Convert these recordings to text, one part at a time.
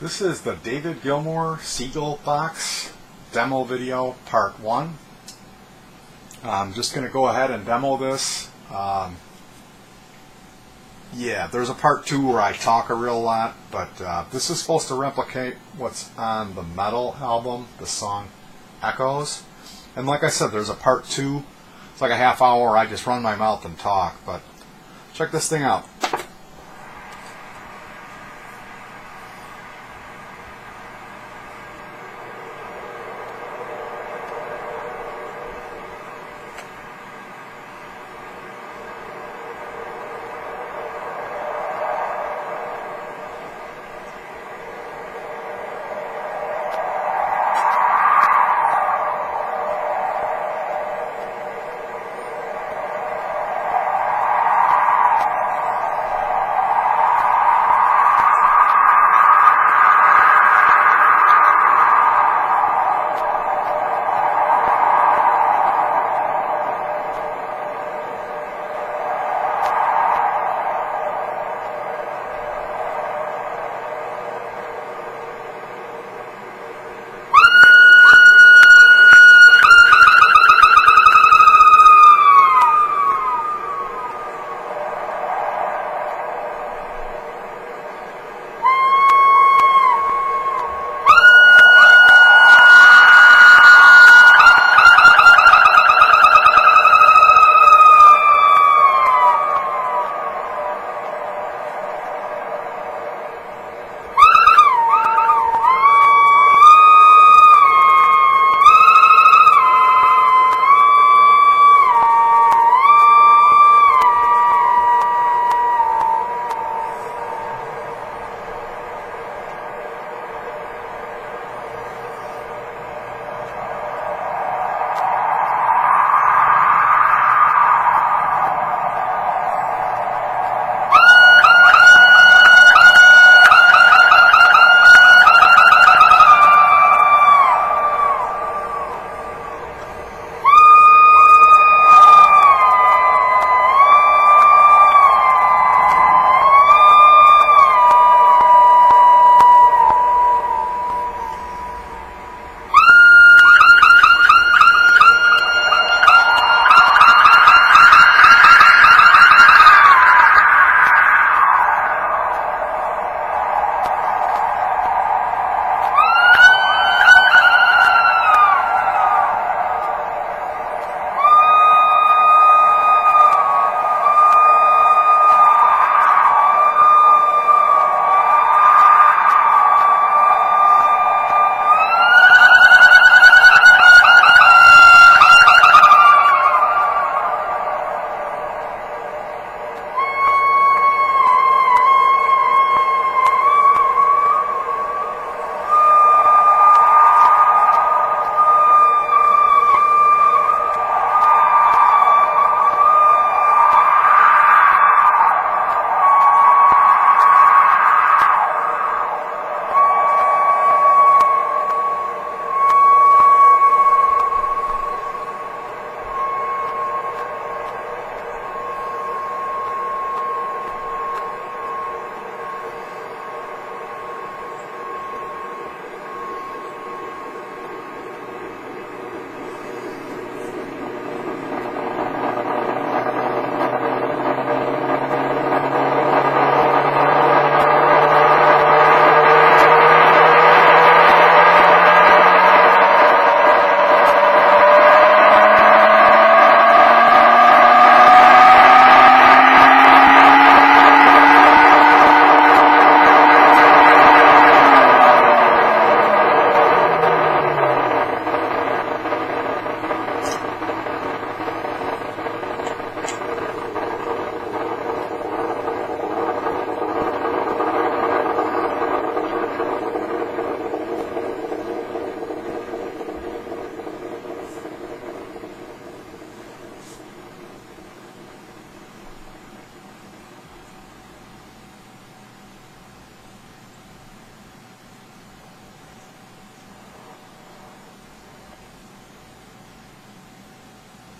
This is the Gilmour Seagull Box demo video part 1. I'm just going to go ahead and demo this. Yeah, there's a part 2 where I talk a real lot, but this is supposed to replicate what's on the Metal album, the song Echoes. And like I said, there's a part 2. It's like a half hour where I just run my mouth and talk, but check this thing out.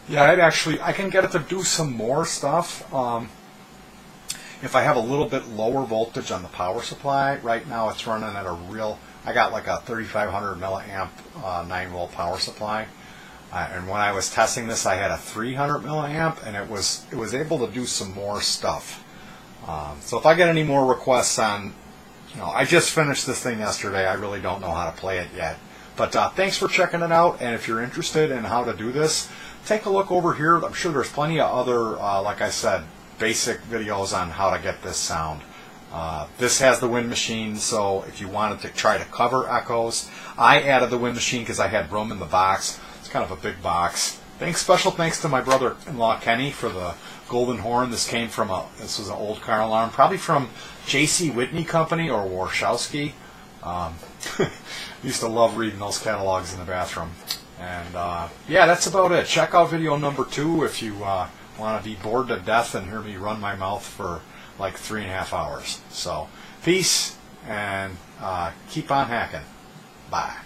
Yeah, I can get it to do some more stuff. if I have a little bit lower voltage on the power supply, right now it's running at a real, I got like a 3500 milliamp 9-volt power supply. And when I was testing this, I had a 300 milliamp, and it was able to do some more stuff. So if I get any more requests on, I just finished this thing yesterday. I really don't know how to play it yet. But thanks for checking it out, and if you're interested in how to do this, take a look over here. I'm sure there's plenty of other, like I said, basic videos on how to get this sound. This has the wind machine, so if you wanted to try to cover echoes, I added the wind machine because I had room in the box. It's kind of a big box. Special thanks to my brother-in-law Kenny for the golden horn. This came from this was an old car alarm, probably from J.C. Whitney Company or Warshawski. Used to love reading those catalogs in the bathroom. And yeah, that's about it. Check out video number 2 if you want to be bored to death and hear me run my mouth for like 3.5 hours. So peace, and keep on hacking. Bye.